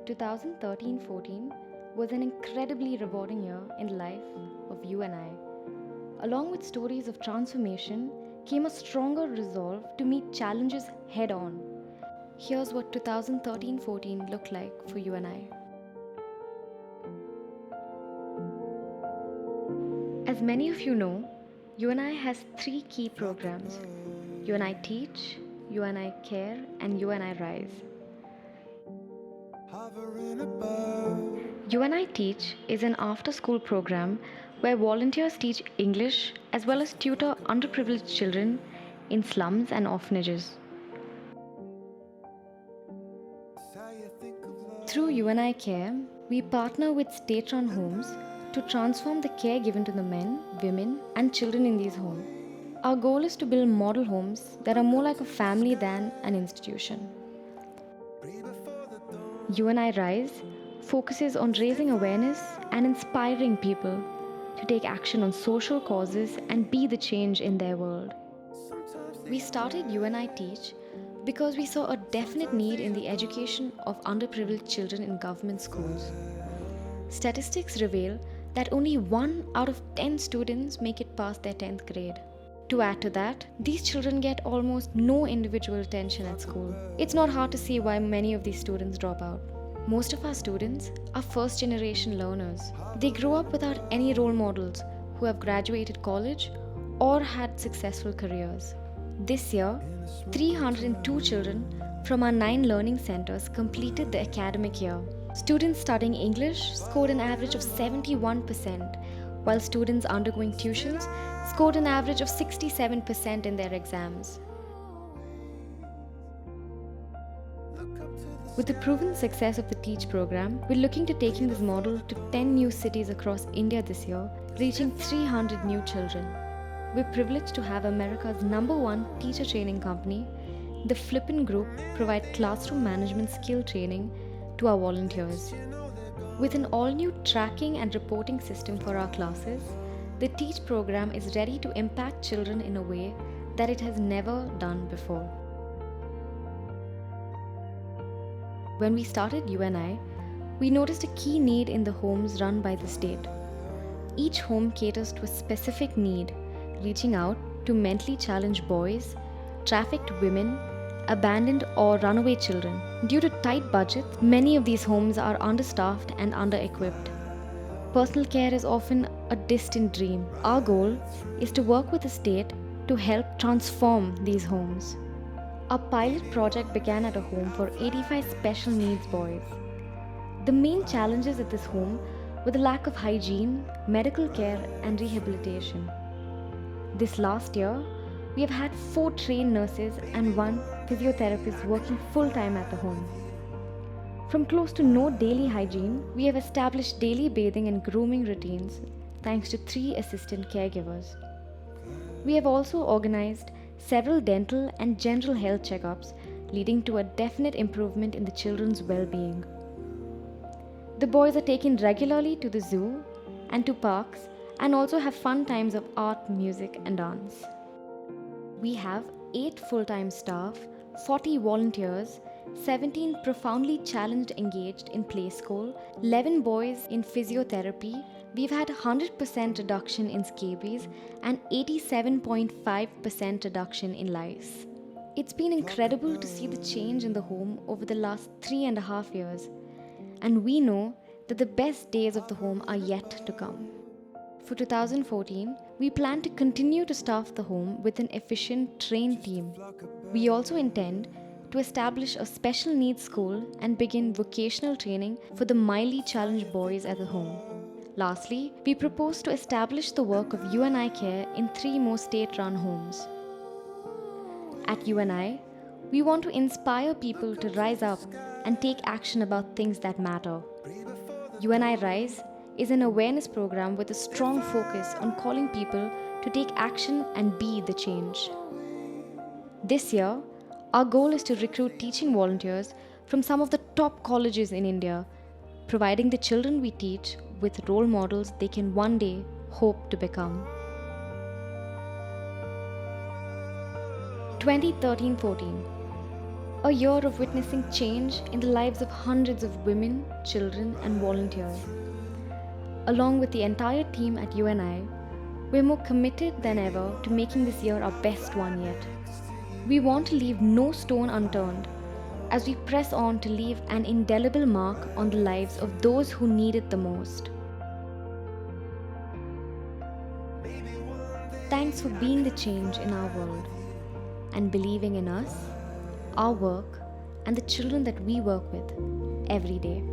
2013-14 was an incredibly rewarding year in the life of you and I. Along with stories of transformation came a stronger resolve to meet challenges head on. Here's what 2013-14 looked like for you and I. As many of you know, UNI has 3 key programs: UNI Teach, UNI Care, and UNI Rise. UNI Teach is an after-school program where volunteers teach English as well as tutor underprivileged children in slums and orphanages. Through UNI Care, we partner with state-run homes to transform the care given to the men, women, and children in these homes. Our goal is to build model homes that are more like a family than an institution. UNI Rise focuses on raising awareness and inspiring people to take action on social causes and be the change in their world. We started UNI Teach because we saw a definite need in the education of underprivileged children in government schools. Statistics reveal that only 1 out of 10 students make it past their 10th grade. To add to that, these children get almost no individual attention at school. It's not hard to see why many of these students drop out. Most of our students are first-generation learners. They grow up without any role models who have graduated college or had successful careers. This year, 302 children from our 9 learning centers completed the academic year. Students studying English scored an average of 71%, while students undergoing tuitions scored an average of 67% in their exams. With the proven success of the Teach program, we're looking to taking this model to 10 new cities across India this year, reaching 300 new children. We're privileged to have America's #1 teacher training company, the Flippin Group, provide classroom management skill training to our volunteers. With an all-new tracking and reporting system for our classes, the Teach program is ready to impact children in a way that it has never done before. When we started UNI, we noticed a key need in the homes run by the state. Each home caters to a specific need, reaching out to mentally challenged boys, trafficked women, abandoned or runaway children. Due to tight budgets, many of these homes are understaffed and under-equipped. Personal care is often a distant dream. Our goal is to work with the state to help transform these homes. Our pilot project began at a home for 85 special needs boys. The main challenges at this home were the lack of hygiene, medical care, and rehabilitation. This last year, we have had 4 trained nurses and 1 physiotherapist working full-time at the home. From close to no daily hygiene, we have established daily bathing and grooming routines thanks to 3 assistant caregivers. We have also organized several dental and general health checkups, leading to a definite improvement in the children's well-being. The boys are taken regularly to the zoo and to parks and also have fun times of art, music, and dance. We have 8 full-time staff, 40 volunteers, 17 profoundly challenged engaged in play school, 11 boys in physiotherapy. We've had 100% reduction in scabies and 87.5% reduction in lice. It's been incredible to see the change in the home over the last 3.5 years, and we know that the best days of the home are yet to come. For 2014, we plan to continue to staff the home with an efficient, trained team. We also intend to establish a special needs school and begin vocational training for the mildly challenged boys at the home. Lastly, we propose to establish the work of UNI Care in 3 more state-run homes. At UNI, we want to inspire people to rise up and take action about things that matter. UNI Rise is an awareness program with a strong focus on calling people to take action and be the change. This year, our goal is to recruit teaching volunteers from some of the top colleges in India, providing the children we teach with role models they can one day hope to become. 2013-14, A year of witnessing change in the lives of hundreds of women, children, and volunteers. Along with the entire team at UNI, we're more committed than ever to making this year our best one yet. We want to leave no stone unturned as we press on to leave an indelible mark on the lives of those who need it the most. Thanks for being the change in our world and believing in us, our work, and the children that we work with every day.